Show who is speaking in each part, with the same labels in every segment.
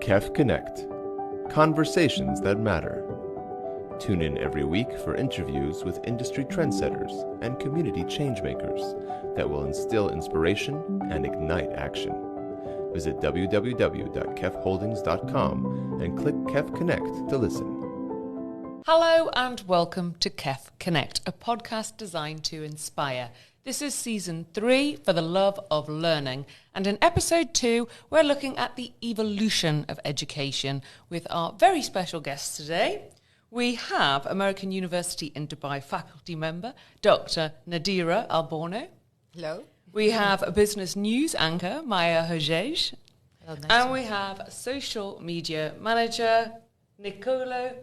Speaker 1: KEF Connect. Conversations that matter. Tune in every week for interviews with industry trendsetters and community changemakers that will instill inspiration and ignite action. Visit www.kefholdings.com and click KEF Connect to listen.
Speaker 2: Hello and welcome to KEF Connect, a podcast designed to inspire. This is season 3 for the love of learning. And in episode 2, we're looking at the evolution of education with our very special guests today. We have American University in Dubai faculty member, Dr. Nadera Alborno.
Speaker 3: Hello.
Speaker 2: We have a business news anchor, Maya Hojej.
Speaker 3: Hello, nice
Speaker 2: And we have a social media manager, Nicolo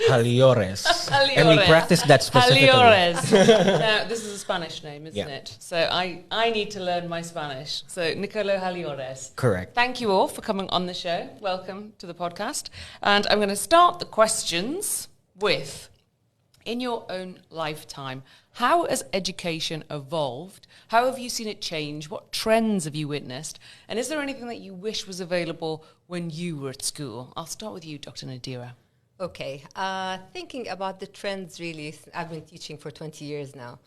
Speaker 4: Jaliores. And we practice that specifically.
Speaker 2: Jaliores. Now, this is a Spanish name, isn't
Speaker 4: Yeah.
Speaker 2: it? So I need to learn my Spanish. So, Nicolo Jaliores.
Speaker 4: Correct.
Speaker 2: Thank you all for coming on the show. Welcome to the podcast. And I'm going to start the questions with, in your own lifetime, how has education evolved? How have you seen it change? What trends have you witnessed? And is there anything that you wish was available when you were at school? I'll start with you, Dr. Nadera.
Speaker 3: Okay. Thinking about the trends, really, I've been teaching for 20 years now.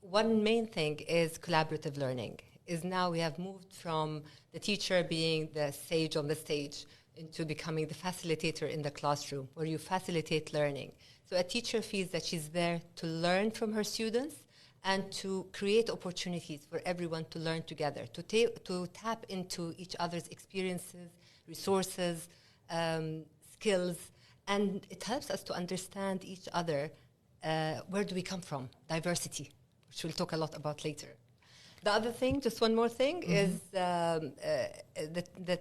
Speaker 3: One main thing is collaborative learning. Is now we have moved from the teacher being the sage on the stage into becoming the facilitator in the classroom, where you facilitate learning. So a teacher feels that she's there to learn from her students and to create opportunities for everyone to learn together, to tap into each other's experiences, resources, skills, and it helps us to understand each other. Where do we come from? Diversity, which we'll talk a lot about later. The other thing, just one more thing, is the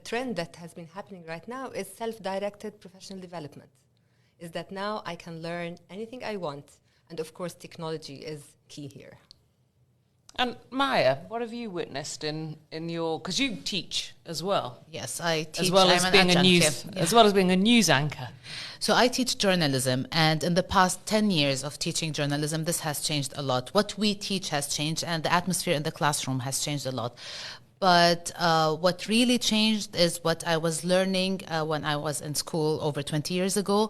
Speaker 3: trend that has been happening right now is self-directed professional development. Is that now I can learn anything I want, and of course technology is key here.
Speaker 2: And Maya, what have you witnessed in your, because you teach as well?
Speaker 5: Yes, I teach.
Speaker 2: As well as
Speaker 5: I'm
Speaker 2: being
Speaker 5: an
Speaker 2: a news,
Speaker 5: adjunct, yeah.
Speaker 2: as well as being a news anchor.
Speaker 5: So I teach journalism, and in the past 10 years of teaching journalism, this has changed a lot. What we teach has changed, and the atmosphere in the classroom has changed a lot. But what really changed is what I was learning when I was in school over 20 years ago,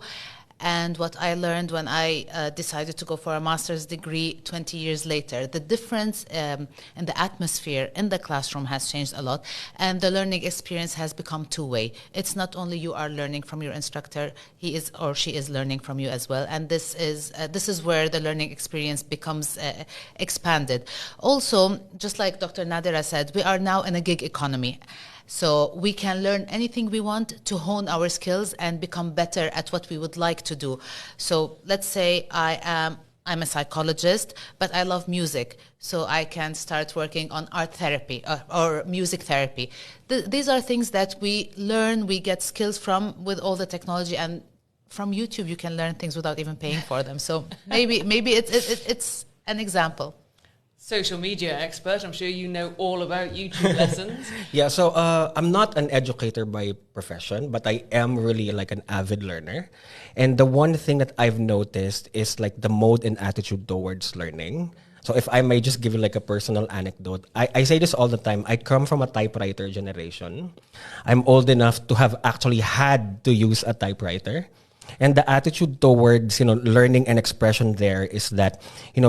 Speaker 5: and what I learned when I decided to go for a master's degree 20 years later. The difference in the atmosphere in the classroom has changed a lot, and the learning experience has become two-way. It's not only you are learning from your instructor, he is or she is learning from you as well, and this is where the learning experience becomes expanded. Also, just like Dr. Nadera said, we are now in a gig economy. So we can learn anything we want to hone our skills and become better at what we would like to do. So let's say I'm a psychologist, but I love music. So I can start working on art therapy or music therapy. These are things that we learn, we get skills from with all the technology, and from YouTube you can learn things without even paying for them. So maybe it's an example.
Speaker 2: Social media expert, I'm sure you know all about YouTube lessons.
Speaker 4: Yeah, so I'm not an educator by profession, but I am really like an avid learner. And the one thing that I've noticed is like the mode and attitude towards learning. So if I may just give you like a personal anecdote, I say this all the time. I come from a typewriter generation. I'm old enough to have actually had to use a typewriter. And the attitude towards, learning and expression there is that,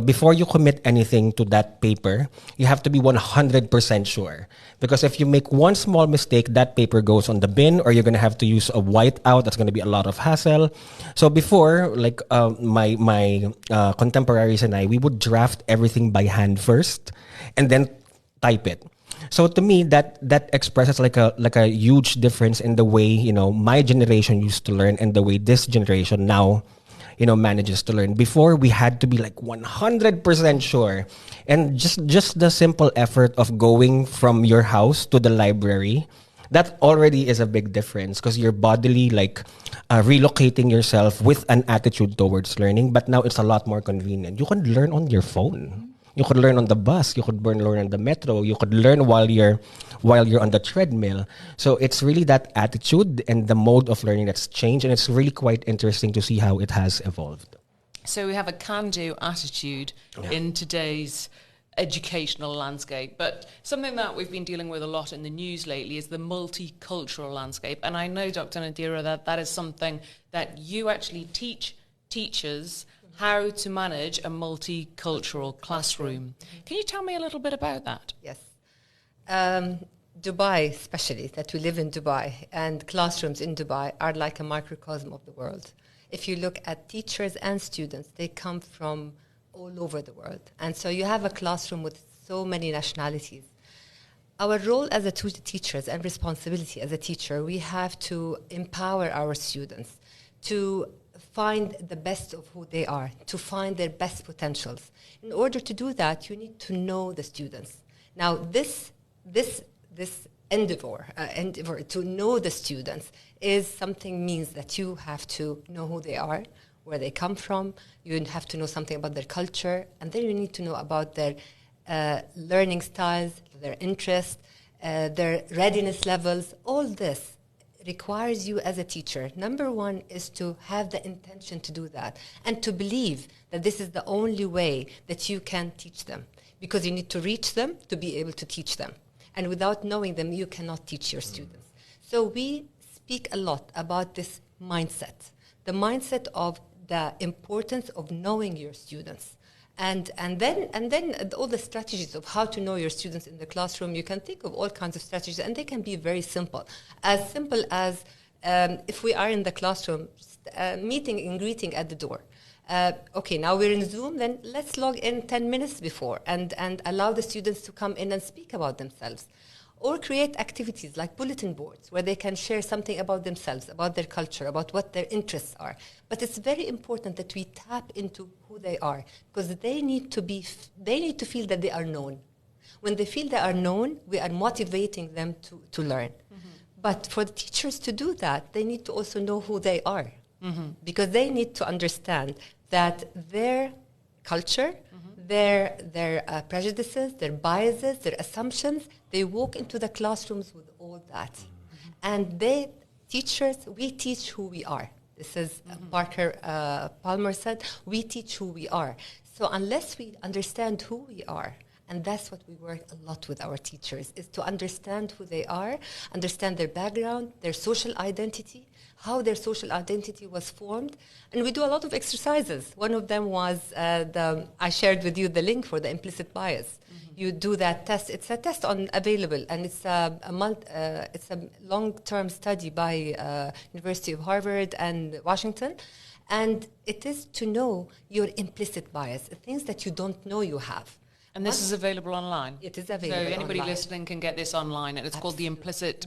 Speaker 4: before you commit anything to that paper, you have to be 100% sure. Because if you make one small mistake, that paper goes on the bin, or you're going to have to use a whiteout. That's going to be a lot of hassle. So before, like my contemporaries and I, we would draft everything by hand first and then type it. So to me, that expresses like a huge difference in the way, my generation used to learn and the way this generation now, manages to learn. Before, we had to be like 100% sure. And just the simple effort of going from your house to the library, that already is a big difference, because you're bodily relocating yourself with an attitude towards learning. But now it's a lot more convenient. You can learn on your phone. You could learn on the bus. You could learn on the metro. You could learn while you're on the treadmill. So it's really that attitude and the mode of learning that's changed, and it's really quite interesting to see how it has evolved.
Speaker 2: So we have a can-do attitude in today's educational landscape, but something that we've been dealing with a lot in the news lately is the multicultural landscape. And I know, Dr. Nadera, that is something that you actually teach teachers how to manage a multicultural classroom. Can you tell me a little bit about that?
Speaker 3: Yes. Dubai, especially, that we live in Dubai, and classrooms in Dubai are like a microcosm of the world. If you look at teachers and students, they come from all over the world. And so you have a classroom with so many nationalities. Our role as teachers and responsibility as a teacher, we have to empower our students to find the best of who they are, to find their best potentials. In order to do that, you need to know the students. Now, this endeavor to know the students is something means that you have to know who they are, where they come from. You have to know something about their culture, and then you need to know about their learning styles, their interests, their readiness levels. All this requires you as a teacher. Number one is to have the intention to do that and to believe that this is the only way that you can teach them, because you need to reach them to be able to teach them. And without knowing them, you cannot teach your students. So we speak a lot about this mindset, the mindset of the importance of knowing your students. And then all the strategies of how to know your students in the classroom. You can think of all kinds of strategies, and they can be very simple. As simple as if we are in the classroom, meeting and greeting at the door. Okay, now we're in Zoom, then let's log in 10 minutes before and allow the students to come in and speak about themselves. Or create activities like bulletin boards where they can share something about themselves, about their culture, about what their interests are. But it's very important that we tap into who they are, because they need to feel that they are known. When they feel they are known, we are motivating them to learn. Mm-hmm. But for the teachers to do that, they need to also know who they are, because they need to understand that their culture, their prejudices, their biases, their assumptions, they walk into the classrooms with all that. And we teach who we are. This is Parker Palmer said, we teach who we are. So unless we understand who we are, and that's what we work a lot with our teachers, is to understand who they are, understand their background, their social identity, how their social identity was formed. And we do a lot of exercises. One of them was, I shared with you the link for the implicit bias. You do that test. It's a test available, and it's a long-term study by University of Harvard and Washington. And it is to know your implicit bias, things that you don't know you have.
Speaker 2: And this is available online?
Speaker 3: It is available online.
Speaker 2: So anybody listening can get this online, and it's called the implicit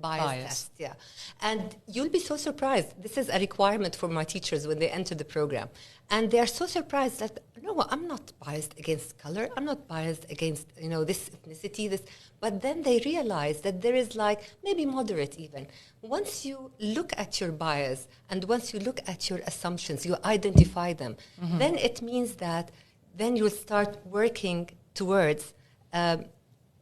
Speaker 3: bias test. Yeah. And you'll be so surprised. This is a requirement for my teachers when they enter the program. And they are so surprised that, no, I'm not biased against color. I'm not biased against, this ethnicity, this. But then they realize that there is maybe moderate even. Once you look at your bias and once you look at your assumptions, you identify them, then it means that then you'll start working towards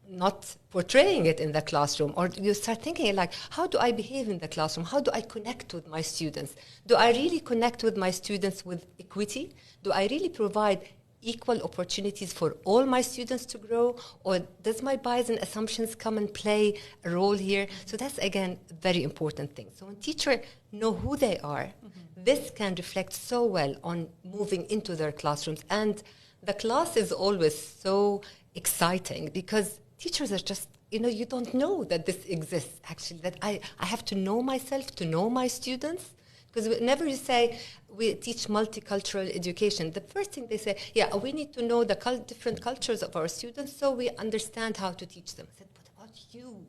Speaker 3: not portraying it in the classroom, or you start thinking how do I behave in the classroom? How do I connect with my students? Do I really connect with my students with equity? Do I really provide equal opportunities for all my students to grow? Or does my bias and assumptions come and play a role here? So that's, again, a very important thing. So when teachers know who they are, this can reflect so well on moving into their classrooms. And the class is always so exciting because teachers are just, you don't know that this exists, actually, that I have to know myself, to know my students. Because whenever you say we teach multicultural education, the first thing they say, we need to know the different cultures of our students so we understand how to teach them. I said, what about you?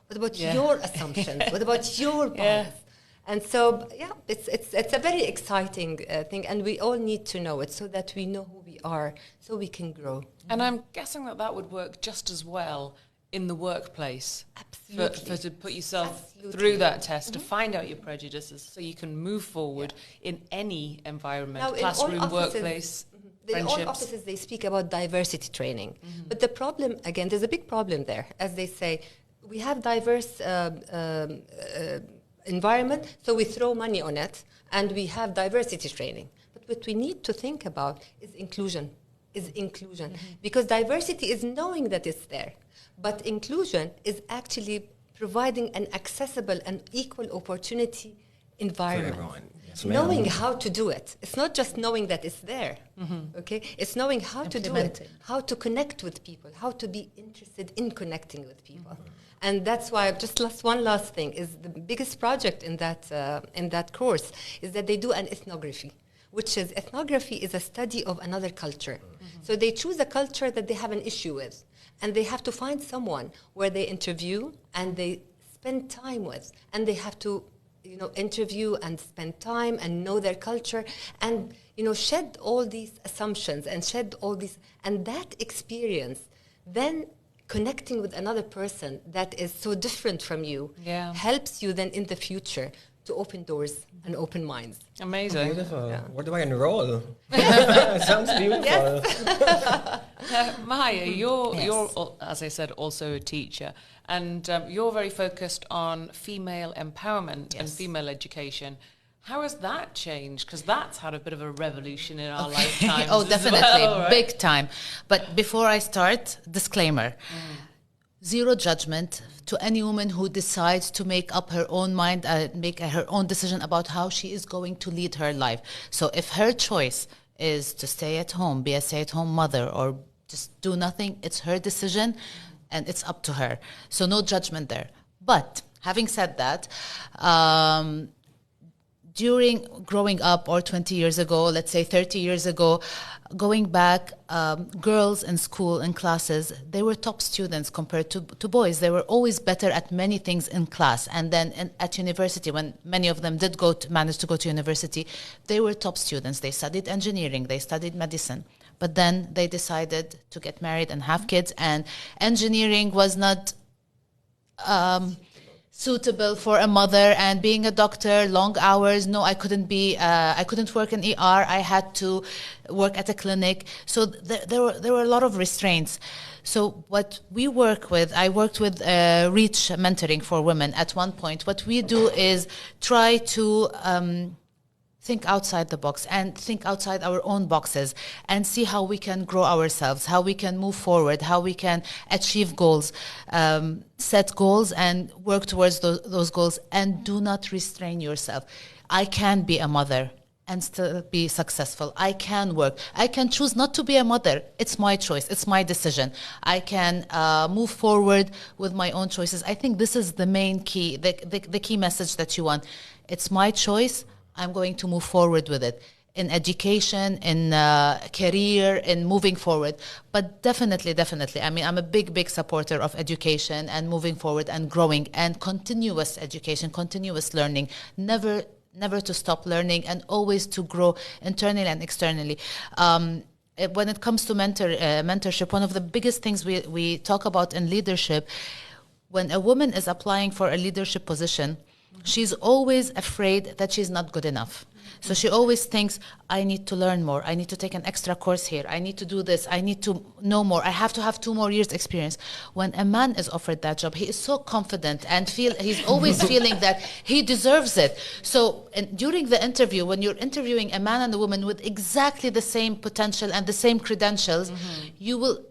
Speaker 3: What about your assumptions? What about your bias? And so, it's a very exciting thing, and we all need to know it so that we know who we are, so we can grow.
Speaker 2: And I'm guessing that would work just as well in the workplace.
Speaker 3: Absolutely.
Speaker 2: To put yourself through that test, to find out your prejudices so you can move forward in any environment, now, classroom, workplace, friendships.
Speaker 3: In all offices, they speak about diversity training. But the problem, again, there's a big problem there. As they say, we have diverse environment, so we throw money on it, and we have diversity training. But what we need to think about is inclusion. is inclusion. Because diversity is knowing that it's there. But inclusion is actually providing an accessible and equal opportunity environment.
Speaker 4: For everyone. Yes,
Speaker 3: Knowing
Speaker 4: ma'am.
Speaker 3: how to do it. It's not just knowing that it's there. Okay? It's knowing how to do it,
Speaker 5: Implementing.
Speaker 3: how to connect with people, how to be interested in connecting with people. And that's why one last thing is the biggest project in that course is that they do an ethnography, which is ethnography is a study of another culture. So they choose a culture that they have an issue with, and they have to find someone where they interview and they spend time with, and they have to interview and spend time and know their culture and shed all these assumptions and shed all these, and that experience then connecting with another person that is so different from you helps you then in the future to open doors and open minds.
Speaker 2: Amazing.
Speaker 4: Beautiful. Where do I enroll? Sounds beautiful.
Speaker 2: Maya, you're,
Speaker 5: Yes.
Speaker 2: as I said, also a teacher, and you're very focused on female empowerment and
Speaker 5: Yes.
Speaker 2: female education. How has that changed? Because that's had a bit of a revolution in our lifetimes.
Speaker 5: Oh,
Speaker 2: as
Speaker 5: definitely.
Speaker 2: well, right?
Speaker 5: Big time. But before I start, disclaimer. Zero judgment to any woman who decides to make up her own mind, make her own decision about how she is going to lead her life. So if her choice is to stay at home, be a stay-at-home mother, or just do nothing, it's her decision and it's up to her. So no judgment there. But having said that, during growing up, or 20 years ago, let's say 30 years ago, going back, girls in school, in classes, they were top students compared to boys. They were always better at many things in class. And then at university, when many of them did manage to go to university, they were top students. They studied engineering, they studied medicine. But then they decided to get married and have kids, and engineering was not suitable for a mother, and being a doctor, long hours. No, I couldn't work in ER. I had to work at a clinic. So there were a lot of restraints. So what we work with, I worked with Reach Mentoring for Women at one point. What we do is try to think outside the box and think outside our own boxes and see how we can grow ourselves, how we can move forward, how we can achieve goals, set goals and work towards those goals, and do not restrain yourself. I can be a mother and still be successful. I can work. I can choose not to be a mother. It's my choice. It's my decision. I can move forward with my own choices. I think this is the main key, the key message that you want. It's my choice. I'm going to move forward with it in education, in career, in moving forward. But definitely, I mean, I'm a big supporter of education and moving forward and growing and continuous education, continuous learning, never to stop learning and always to grow internally and externally. When it comes to mentorship, one of the biggest things we talk about in leadership, when a woman is applying for a leadership position, she's always afraid that she's not good enough. So she always thinks, I need to learn more. I need to take an extra course here. I need to do this. I need to know more. I have to have 2 more years experience. When a man is offered that job, he is so confident and he's always feeling that he deserves it. So during the interview, when you're interviewing a man and a woman with exactly the same potential and the same credentials, you will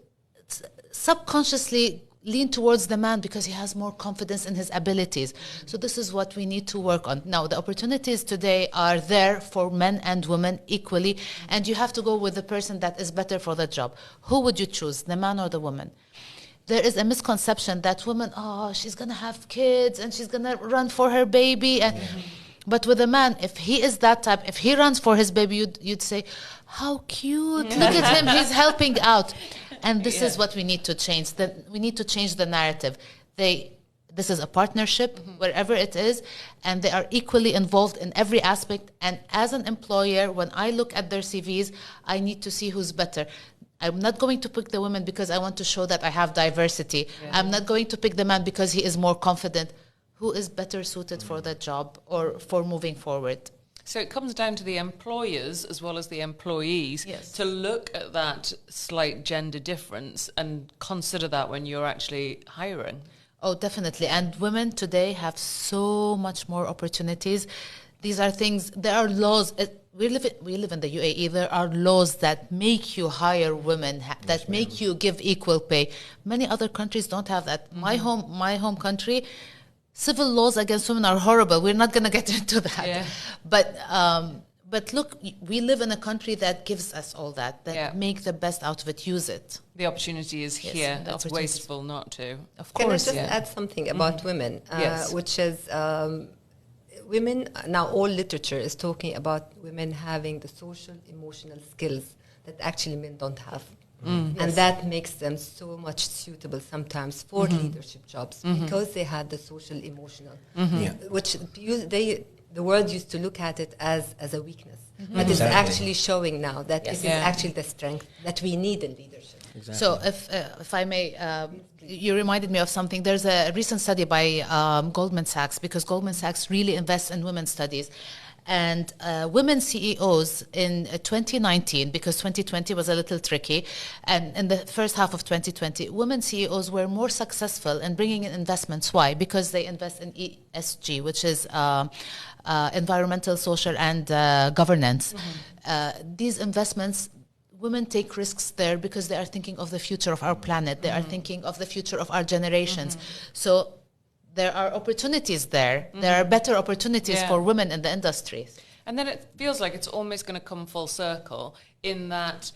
Speaker 5: subconsciously lean towards the man because he has more confidence in his abilities. So this is what we need to work on. Now, the opportunities today are there for men and women equally, and you have to go with the person that is better for the job. Who would you choose, the man or the woman? There is a misconception that women, she's going to have kids and she's going to run for her baby. And But with a man, if he is that type, if he runs for his baby, you'd say, how cute, look at him, he's helping out. And this is what we need to change. We need to change the narrative. This is a partnership, wherever it is, and they are equally involved in every aspect. And as an employer, when I look at their CVs, I need to see who's better. I'm not going to pick the women because I want to show that I have diversity. Yeah. I'm not going to pick the man because he is more confident. Who is better suited for the job or for moving forward?
Speaker 2: So it comes down to the employers as well as the employees to look at that slight gender difference and consider that when you're actually hiring.
Speaker 5: Oh, definitely. And women today have so much more opportunities. These are things, there are laws. we live in the UAE. There are laws that make you hire women, that make you give equal pay. Many other countries don't have that. My home country, civil laws against women are horrible. We're not going to get into that.
Speaker 2: Yeah.
Speaker 5: But look, we live in a country that gives us all that make the best out of it, use it.
Speaker 2: The opportunity is
Speaker 5: Yes,
Speaker 2: here.
Speaker 5: the
Speaker 2: It's
Speaker 5: opportunity.
Speaker 2: wasteful not to.
Speaker 5: Of
Speaker 3: Can I
Speaker 5: course.
Speaker 3: just add something about women,
Speaker 2: Yes.
Speaker 3: which is women, now all literature is talking about women having the social, emotional skills that actually men don't have. And that makes them so much suitable sometimes for leadership jobs because they had the social, emotional, which the world used to look at it as a weakness. But it's
Speaker 4: Exactly.
Speaker 3: actually showing now that
Speaker 5: Yes.
Speaker 3: it is
Speaker 2: Yeah.
Speaker 3: actually the strength that we need in leadership.
Speaker 4: Exactly.
Speaker 5: So if I may, you reminded me of something. There's a recent study by Goldman Sachs, because Goldman Sachs really invests in women's studies. And women CEOs in 2019, because 2020 was a little tricky, and in the first half of 2020, women CEOs were more successful in bringing in investments. Why? Because they invest in ESG, which is environmental, social, and governance. These investments, women take risks there because they are thinking of the future of our planet. They are thinking of the future of our generations. So there are opportunities there. There are better opportunities for women in the industry.
Speaker 2: And then it feels like it's almost going to come full circle in that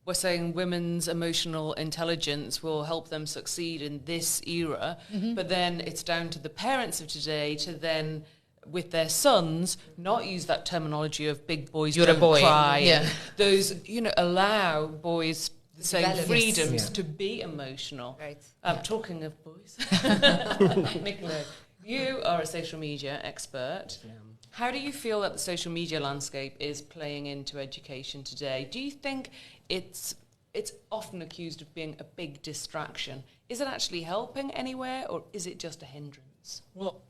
Speaker 2: we're saying women's emotional intelligence will help them succeed in this era, but then it's down to the parents of today to then, with their sons, not use that terminology of big boys
Speaker 5: You're a
Speaker 2: don't
Speaker 5: boy.
Speaker 2: cry.
Speaker 5: Yeah.
Speaker 2: And those, allow boys the same
Speaker 3: Develop.
Speaker 2: freedoms
Speaker 4: Yes.
Speaker 2: to be emotional.
Speaker 3: Right.
Speaker 2: Talking of boys, Nicola, you are a social media expert. How do you feel that the social media landscape is playing into education today? Do you think it's often accused of being a big distraction? Is it actually helping anywhere, or is it just a hindrance?
Speaker 4: Well,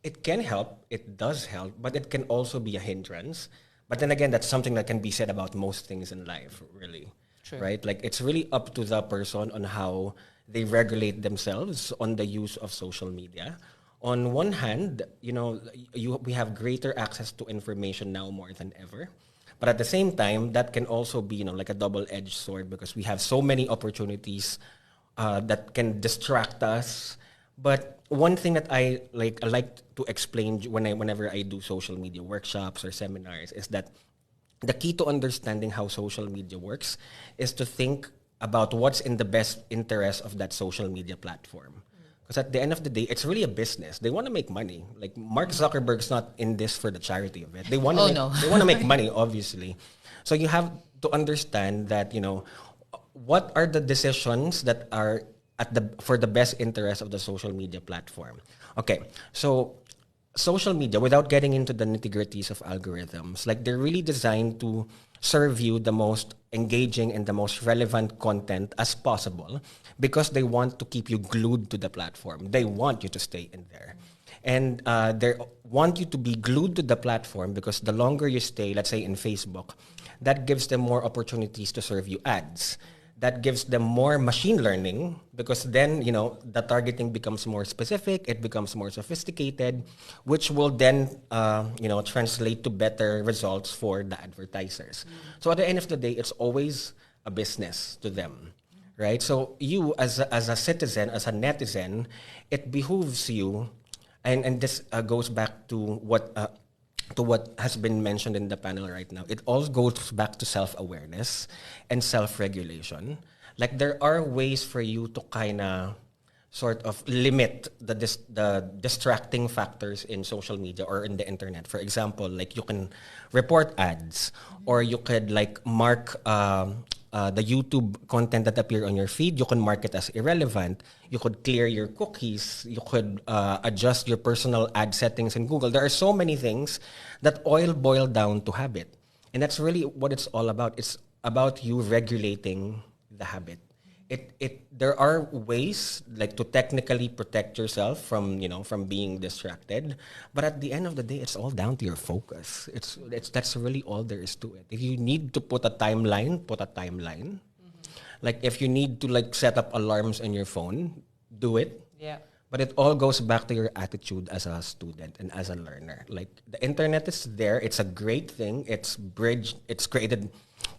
Speaker 4: it can help, it does help, but it can also be a hindrance. But then again, that's something that can be said about most things in life, really.
Speaker 2: True.
Speaker 4: Right? Like, it's really up to the person on how they regulate themselves on the use of social media. On one hand, we have greater access to information now more than ever. But at the same time, that can also be, like a double-edged sword, because we have so many opportunities that can distract us. But one thing that I like to explain whenever I do social media workshops or seminars is that the key to understanding how social media works is to think about what's in the best interest of that social media platform. Because at the end of the day, it's really a business. They want to make money. Like, Mark Zuckerberg's not in this for the charity of it. They want to they want to make money, obviously. So you have to understand that, what are the decisions that are for the best interest of the social media platform. Okay, so social media, without getting into the nitty-gritties of algorithms, like, they're really designed to serve you the most engaging and the most relevant content as possible, because they want to keep you glued to the platform. They want you to stay in there. And they want you to be glued to the platform because the longer you stay, let's say in Facebook, that gives them more opportunities to serve you ads. That gives them more machine learning, because then, the targeting becomes more specific, it becomes more sophisticated, which will then, translate to better results for the advertisers. So at the end of the day, it's always a business to them, right? So you, as a citizen, as a netizen, it behooves you, and this goes back to what has been mentioned in the panel right now. It all goes back to self-awareness and self-regulation. Like, there are ways for you to kind of sort of limit the distracting factors in social media or in the internet. For example, like, you can report ads, or you could mark the YouTube content that appear on your feed. You can mark it as irrelevant. You could clear your cookies. You could adjust your personal ad settings in Google. There are so many things that all boil down to habit. And that's really what it's all about. It's about you regulating the habit. There are ways to technically protect yourself from being distracted, but at the end of the day, it's all down to your focus. That's really all there is to it. If you need to put a timeline, put a timeline. Like, if you need to set up alarms on your phone, do it.
Speaker 2: Yeah.
Speaker 4: But it all goes back to your attitude as a student and as a learner. Like the internet is there. It's a great thing. It's created,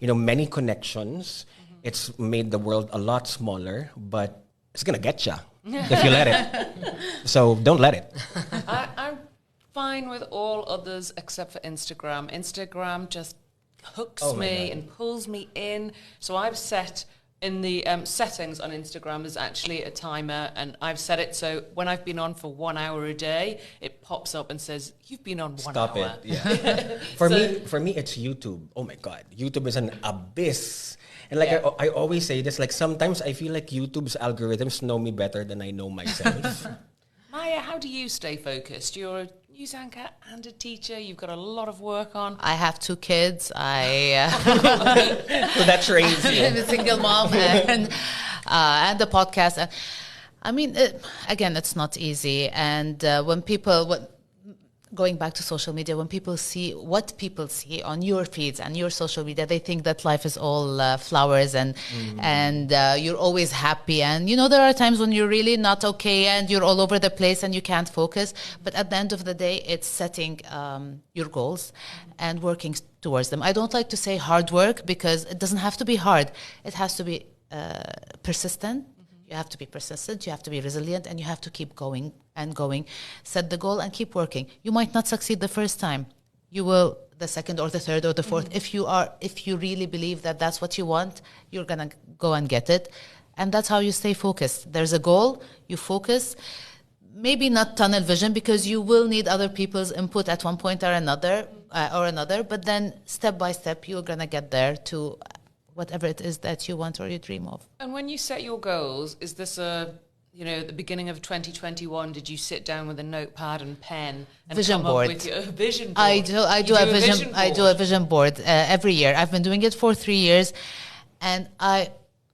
Speaker 4: many connections. It's made the world a lot smaller, but it's going to get you if you let it. So don't let it.
Speaker 2: I'm fine with all others except for Instagram. Instagram just hooks me and pulls me in. So I've set in the settings on Instagram, there's actually a timer, and I've set it so when I've been on for 1 hour a day, it pops up and says, you've been on 1 hour.
Speaker 4: Stop it. Yeah. For me, it's YouTube. Oh my God. YouTube is an abyss. And I always say this, like sometimes I feel like YouTube's algorithms know me better than I know myself.
Speaker 2: Maya, how do you stay focused? You're a news anchor and a teacher. You've got a lot of work on.
Speaker 5: I have 2 kids.
Speaker 4: So that trains you.
Speaker 5: I'm a single mom and the podcast. I mean, again, it's not easy. And when people... Going back to social media, when people see what people see on your feeds and your social media, they think that life is all flowers and you're always happy. And, there are times when you're really not okay and you're all over the place and you can't focus. But at the end of the day, it's setting your goals and working towards them. I don't like to say hard work because it doesn't have to be hard. It has to be persistent. You have to be persistent, you have to be resilient, and you have to keep going and going. Set the goal and keep working. You might not succeed the first time. You will the second or the third or the fourth. If you really believe that that's what you want, you're going to go and get it. And that's how you stay focused. There's a goal, you focus. Maybe not tunnel vision because you will need other people's input at one point or another, but then step by step, you're going to get there to whatever it is that you want or you dream of.
Speaker 2: And when you set your goals, is this at the beginning of 2021, did you sit down with a notepad and pen and
Speaker 5: vision
Speaker 2: come
Speaker 5: board.
Speaker 2: up with your vision board?
Speaker 5: I do a vision board every year. I've been doing it for 3 years, and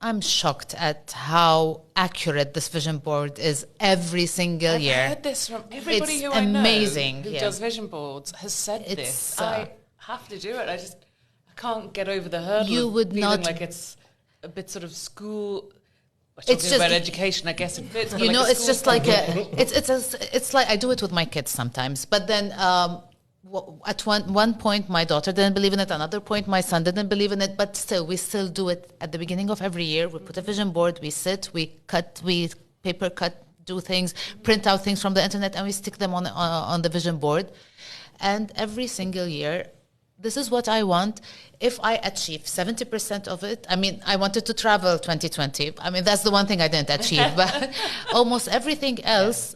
Speaker 5: I'm shocked at how accurate this vision board is every single year.
Speaker 2: I've heard this from everybody who I know who does vision boards has said this. I have to do it. I can't get over the hurdle.
Speaker 5: You would
Speaker 2: feeling
Speaker 5: not
Speaker 2: like it's a bit sort of school.
Speaker 5: It's just
Speaker 2: about education, I guess it fits. But
Speaker 5: it's just like it's like I do it with my kids sometimes. But then at one point, my daughter didn't believe in it. Another point, my son didn't believe in it. But still, we still do it at the beginning of every year. We put a vision board. We sit. We paper cut, do things, print out things from the internet, and we stick them on the vision board. And every single year, this is what I want. If I achieve 70% of it, I wanted to travel 2020. That's the one thing I didn't achieve. But almost everything else,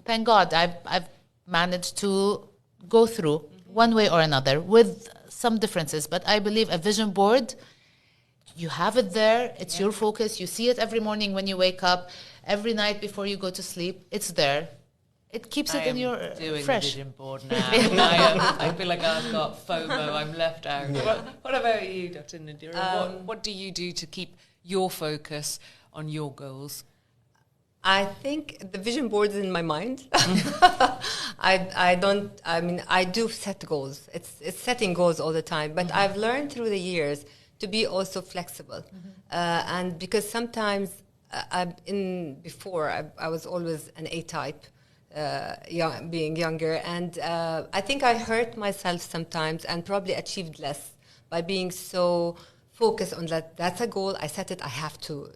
Speaker 5: thank God, I've managed to go through one way or another with some differences. But I believe a vision board, you have it there. It's your focus. You see it every morning when you wake up. Every night before you go to sleep, it's there. It keeps it in your
Speaker 2: doing
Speaker 5: fresh.
Speaker 2: The vision board now. I feel like I've got FOMO. I'm left out. What about you, Dr. Nadera? What do you do to keep your focus on your goals?
Speaker 3: I think the vision board is in my mind. I do set goals. It's setting goals all the time. But I've learned through the years to be also flexible. And because sometimes I was always an A-type. Being younger, and I think I hurt myself sometimes and probably achieved less by being so focused on that's a goal, I set it, I have to.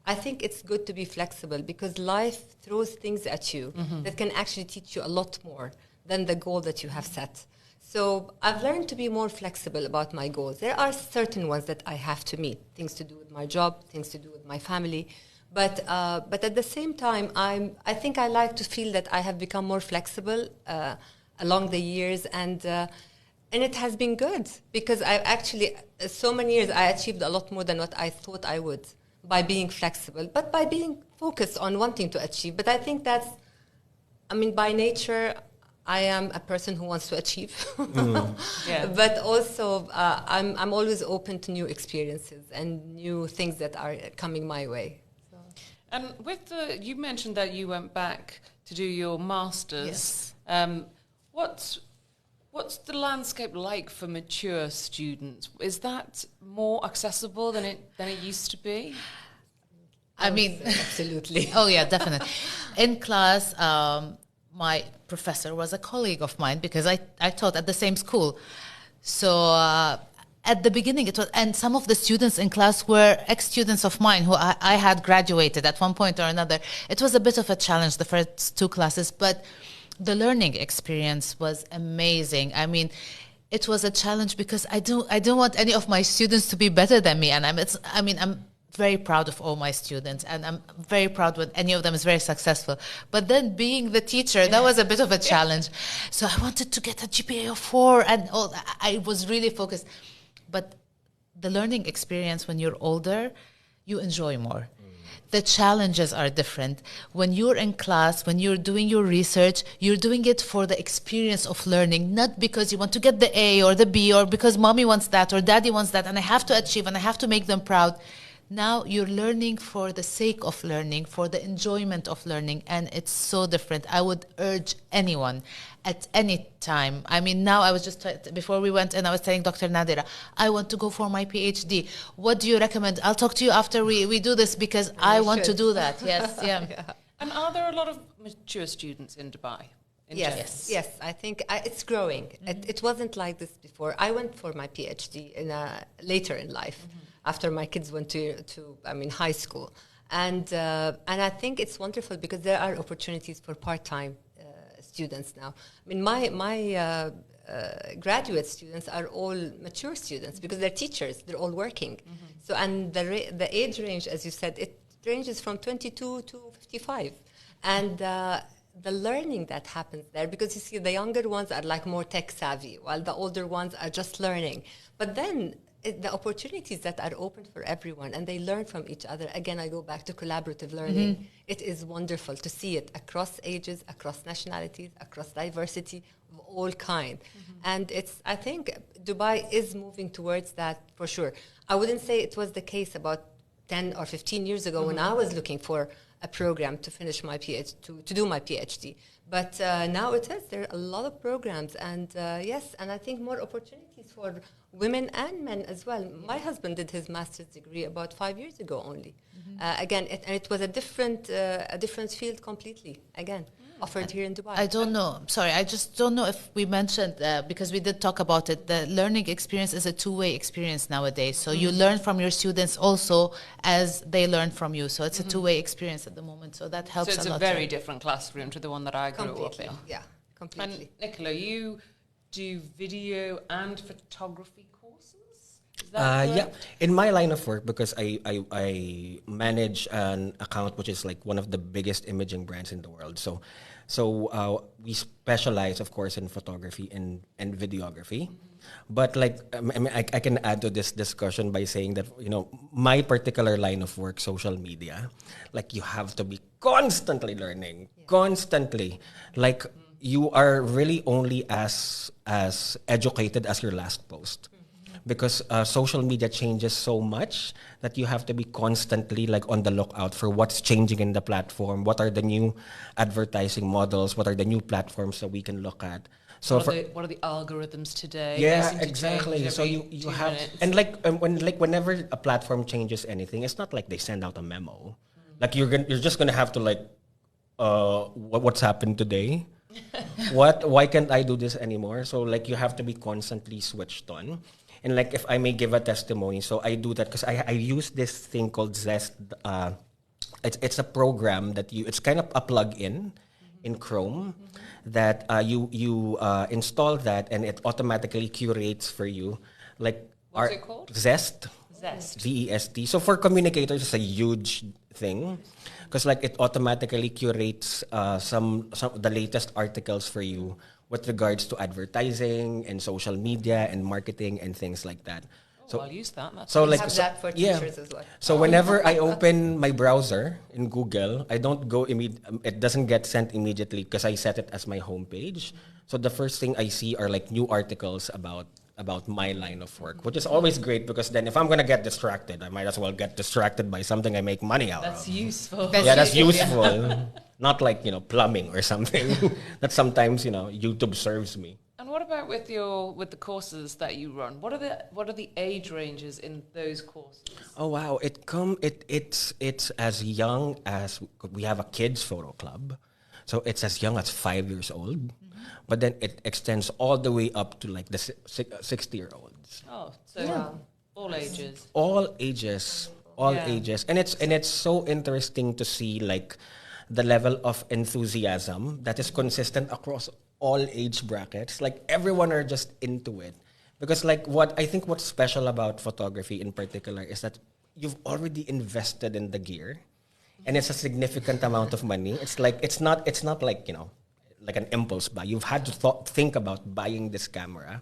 Speaker 3: I think it's good to be flexible because life throws things at you that can actually teach you a lot more than the goal that you have set. So I've learned to be more flexible about my goals. There are certain ones that I have to meet, things to do with my job, things to do with my family. But at the same time, I think I like to feel that I have become more flexible along the years, and it has been good because I've actually so many years I achieved a lot more than what I thought I would by being flexible, but by being focused on wanting to achieve. But I think by nature, I am a person who wants to achieve, but also I'm always open to new experiences and new things that are coming my way.
Speaker 2: And you mentioned that you went back to do your master's.
Speaker 5: Yes.
Speaker 2: What's the landscape like for mature students? Is that more accessible than it used to be?
Speaker 3: Absolutely.
Speaker 5: Oh yeah, definitely. in class, my professor was a colleague of mine because I taught at the same school. So at the beginning it was, and some of the students in class were ex-students of mine who I had graduated at one point or another. It was a bit of a challenge, the first 2 classes, but the learning experience was amazing. I mean, it was a challenge because I don't want any of my students to be better than me, and I'm very proud of all my students, and I'm very proud when any of them is very successful. But then being the teacher, that was a bit of a challenge. So I wanted to get a GPA of 4 and all. I was really focused. But the learning experience when you're older, you enjoy more. The challenges are different. When you're in class, when you're doing your research, you're doing it for the experience of learning, not because you want to get the A or the B or because mommy wants that or daddy wants that and I have to achieve and I have to make them proud. Now you're learning for the sake of learning, for the enjoyment of learning, and it's so different. I would urge anyone at any time. I mean, now I was just, before we went in, I was telling Dr. Nadera, I want to go for my PhD. What do you recommend? I'll talk to you after we do this because I want to do that. Yes, yeah.
Speaker 2: And are there a lot of mature students in Dubai?
Speaker 3: Yes. I think it's growing. It wasn't like this before. I went for my PhD later in life, after my kids went to high school, and I think it's wonderful because there are opportunities for part-time students now. I mean, my graduate students are all mature students because they're teachers. They're all working. So, and the age range, as you said, it ranges from 22 to 55, and the learning that happens there, because you see the younger ones are like more tech savvy, while the older ones are just learning. But then the opportunities that are open for everyone, and they learn from each other. Again, I go back to collaborative learning. It is wonderful to see it across ages, across nationalities, across diversity of all kind. And I think Dubai is moving towards that for sure. I wouldn't say it was the case about 10 or 15 years ago when I was looking for a program to finish my PhD, to do my PhD. But now it is. There are a lot of programs, and yes, and I think more opportunities for women and men as well. My husband did his master's degree about 5 years ago only. Again, it was a different field completely. Again, offered here in Dubai.
Speaker 5: I don't know. Sorry, I just don't know if we mentioned, because we did talk about it, the learning experience is a two-way experience nowadays. So you learn from your students also as they learn from you. So it's a two-way experience at the moment. So that helps a lot.
Speaker 2: So it's a very different classroom to the one that I grew up in.
Speaker 3: Yeah, completely.
Speaker 2: And Nicola, you do video and photography courses? Is that
Speaker 4: yeah, in my line of work, because I manage an account which is like one of the biggest imaging brands in the world. So we specialize, of course, in photography and videography. But like I can add to this discussion by saying that, you know, my particular line of work, social media, like you have to be constantly learning, constantly. Like you are really only as educated as your last post. Because social media changes so much that you have to be constantly like on the lookout for what's changing in the platform, what are the new advertising models, what are the new platforms that we can look at. So
Speaker 2: what are the algorithms today?
Speaker 4: Yeah, exactly. So you have
Speaker 2: minutes.
Speaker 4: and whenever a platform changes anything, it's not like they send out a memo. Like you're just gonna have to like what's happened today. Why can't I do this anymore? So like you have to be constantly switched on. And like if I may give a testimony, so I do that because I use this thing called Zest. It's a program that it's kind of a plug-in in Chrome that you install that and it automatically curates for you. Like
Speaker 2: what's it called?
Speaker 4: Zest. Zest. So for communicators, it's a huge thing because like it automatically curates some of the latest articles for you with regards to advertising and social media and marketing and things like that.
Speaker 2: So I'll use that. That's
Speaker 3: we have that for teachers as well.
Speaker 4: So whenever I open my browser in Google, I don't go it doesn't get sent immediately because I set it as my homepage. So the first thing I see are like new articles about my line of work, which is always great because then if I'm going to get distracted, I might as well get distracted by something I make money out
Speaker 2: That's
Speaker 4: of.
Speaker 2: useful.
Speaker 4: That's useful. Not like, plumbing or something that sometimes, YouTube serves me.
Speaker 2: And what about with the courses that you run? What are the age ranges in those courses?
Speaker 4: Oh wow! It's as young as we have a kids photo club, so it's as young as 5 years old, but then it extends all the way up to like the 60-year-olds.
Speaker 2: Oh, so all ages.
Speaker 4: All ages, ages, and it's so interesting to see like the level of enthusiasm that is consistent across all age brackets. Like everyone are just into it. Because like what's special about photography in particular is that you've already invested in the gear and it's a significant amount of money. It's not like, like an impulse buy. You've had to think about buying this camera.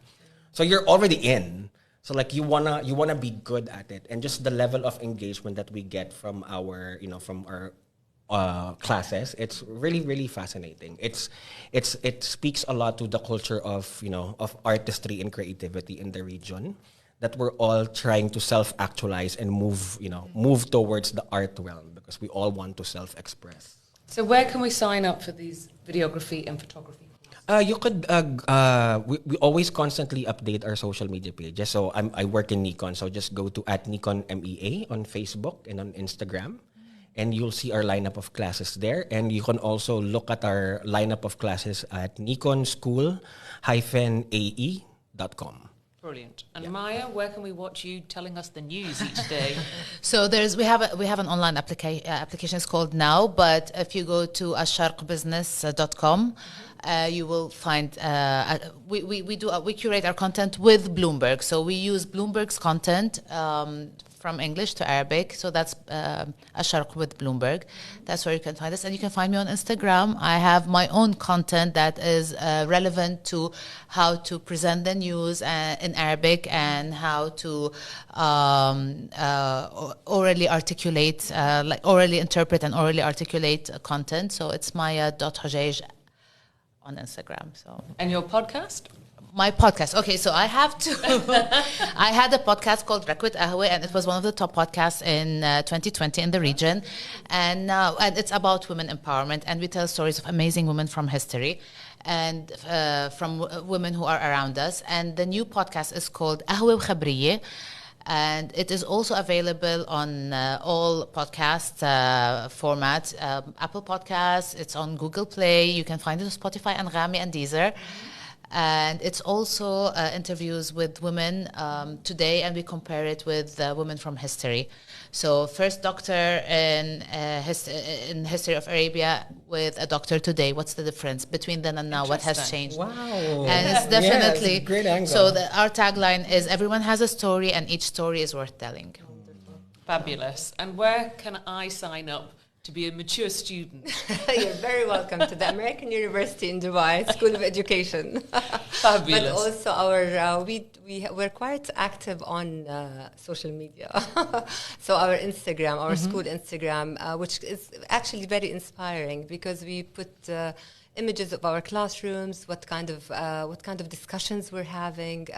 Speaker 4: So you're already in. So like you wanna be good at it. And just the level of engagement that we get from our classes, it's really, really fascinating. It speaks a lot to the culture of artistry and creativity in the region, that we're all trying to self-actualize and move towards the art realm because we all want to self-express.
Speaker 2: So where can we sign up for these videography and photography courses?
Speaker 4: You could. We always constantly update our social media pages. So I work in Nikon, so just go to @NikonMEA on Facebook and on Instagram. And you'll see our lineup of classes there. And you can also look at our lineup of classes at nikonschool-ae.com.
Speaker 2: Brilliant. And Maya, where can we watch you telling us the news each day?
Speaker 5: So we have an online application. It's called Now, but if you go to asharqbusiness.com, you will find we curate our content with Bloomberg. So we use Bloomberg's content from English to Arabic. So that's Asharq with Bloomberg. That's where you can find us. And you can find me on Instagram. I have my own content that is relevant to how to present the news in Arabic and how to orally articulate, orally interpret and orally articulate content. So it's maya.hojaj on Instagram. So.
Speaker 2: And your podcast?
Speaker 5: My podcast. Okay, so I have to. I had a podcast called Rakwet Ahwe, and it was one of the top podcasts in 2020 in the region. And it's about women empowerment, and we tell stories of amazing women from history and from women who are around us. And the new podcast is called Ahwe Khabriye. And it is also available on all podcast formats, Apple Podcasts, it's on Google Play, you can find it on Spotify and Rami and Deezer. And it's also interviews with women today, and we compare it with women from history. So first doctor in history of Arabia with a doctor today. What's the difference between then and now? What has changed?
Speaker 4: Wow.
Speaker 5: And it's definitely
Speaker 4: it's a great angle.
Speaker 5: So our tagline is everyone has a story and each story is worth telling.
Speaker 2: Fabulous. And where can I sign up to be a mature student?
Speaker 3: You're very welcome to the American University in Dubai School of Education.
Speaker 2: Fabulous.
Speaker 3: But also we're quite active on social media. So our Instagram, our school Instagram, which is actually very inspiring because we put images of our classrooms, what kind of discussions we're having,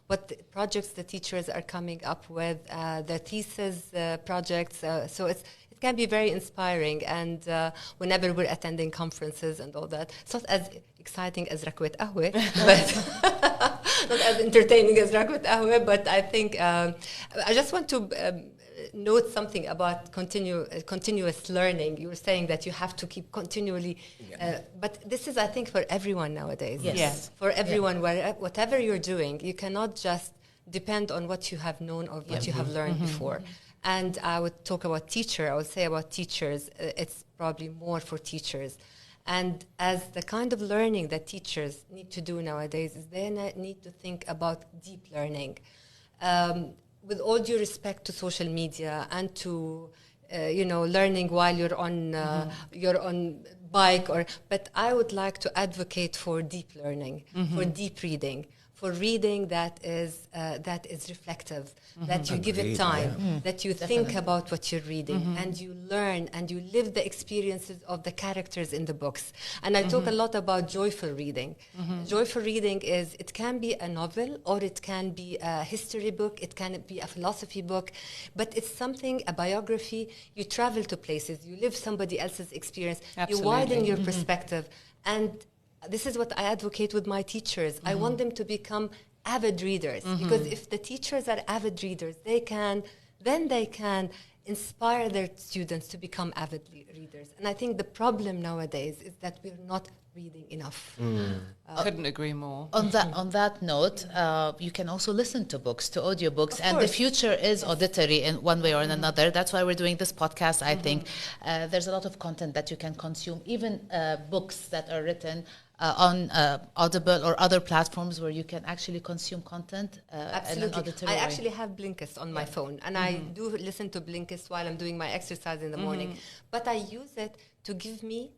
Speaker 3: what projects the teachers are coming up with, their thesis projects. So it can be very inspiring, and whenever we're attending conferences and all that, it's not as exciting as Rakwet Ahwe, but not as entertaining as Rakwet Ahwe, but I think I just want to note something about continuous learning. You were saying that you have to keep continually, but this is, I think, for everyone nowadays.
Speaker 2: Yes.
Speaker 3: For everyone, whatever you're doing, you cannot just depend on what you have known or what you have learned before. And I would talk about I would say about teachers, it's probably more for teachers. And as the kind of learning that teachers need to do nowadays is they need to think about deep learning. With all due respect to social media and to, learning while you're on bike, but I would like to advocate for deep learning, for deep reading, for reading that is reflective, that you give it time, that you think about what you're reading, and you learn and you live the experiences of the characters in the books. And I talk a lot about joyful reading. Joyful reading it can be a novel, or it can be a history book, it can be a philosophy book, but it's a biography. You travel to places, you live somebody else's experience,
Speaker 2: Absolutely.
Speaker 3: you widen your perspective, and This is what I advocate with my teachers. I want them to become avid readers, because if the teachers are avid readers, they can inspire their students to become avid readers. And I think the problem nowadays is that we're not reading enough.
Speaker 2: Couldn't agree more.
Speaker 5: On that note, you can also listen to books, to audiobooks, and the
Speaker 3: course.
Speaker 5: future is auditory in one way or another. That's why we're doing this podcast. I think there's a lot of content that you can consume, even books that are written on Audible or other platforms where you can actually consume content in an
Speaker 3: Absolutely.
Speaker 5: auditory
Speaker 3: I
Speaker 5: way.
Speaker 3: actually have Blinkist on my phone, and I do listen to Blinkist while I'm doing my exercise in the morning. But I use it to give me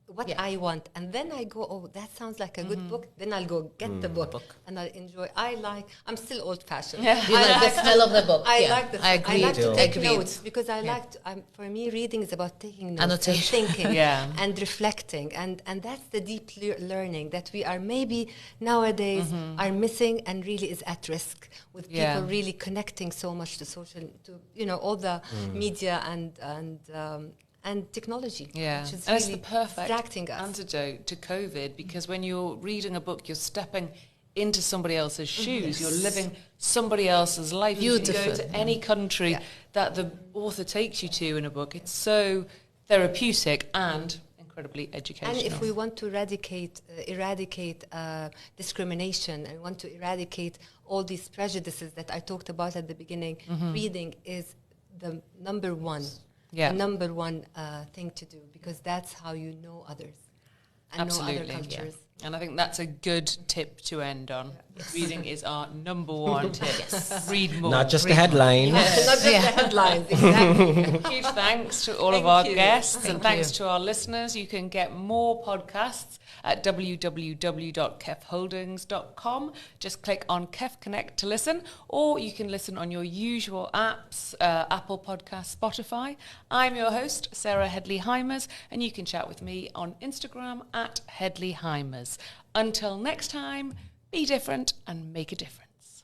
Speaker 3: what I want, and then I go, oh, that sounds like a good book. Then I'll go get the book, and I'll enjoy. I'm still old-fashioned.
Speaker 5: You like the smell of the book.
Speaker 3: I
Speaker 5: Yeah,
Speaker 3: like the.
Speaker 5: I agree.
Speaker 3: like to take
Speaker 5: Agreed.
Speaker 3: notes, because I like to. For me, reading is about taking notes,
Speaker 5: Annotation.
Speaker 3: and thinking,
Speaker 2: Yeah.
Speaker 3: and reflecting, and that's the deep learning that we are maybe nowadays are missing, and really is at risk with people really connecting so much to social, to all the media and technology,
Speaker 2: Yeah,
Speaker 3: which is
Speaker 2: and it's
Speaker 3: really
Speaker 2: the perfect
Speaker 3: distracting us.
Speaker 2: antidote to COVID, because when you're reading a book, you're stepping into somebody else's shoes. You're living somebody else's life. You can go
Speaker 5: Beautiful.
Speaker 2: to any country that the author takes you to in a book. It's so therapeutic and incredibly educational.
Speaker 3: And if we want to eradicate discrimination, and want to eradicate all these prejudices that I talked about at the beginning, reading is the number one thing to do, because that's how you know others and
Speaker 2: Absolutely.
Speaker 3: know other cultures.
Speaker 2: And I think that's a good tip to end on. Reading is our number one tip. Read more.
Speaker 4: Not just the headlines.
Speaker 3: Not just the headlines, exactly.
Speaker 2: Huge thanks to all of
Speaker 3: Thank
Speaker 2: our
Speaker 3: you.
Speaker 2: guests, and
Speaker 5: Thank
Speaker 2: thanks
Speaker 5: you.
Speaker 2: to our listeners. You can get more podcasts at www.kefholdings.com. Just click on KEF Connect to listen, or you can listen on your usual apps, Apple Podcasts, Spotify. I'm your host, Sarah Headley-Heimers, and you can chat with me on Instagram at Headley-Heimers. Until next time, be different and make a difference.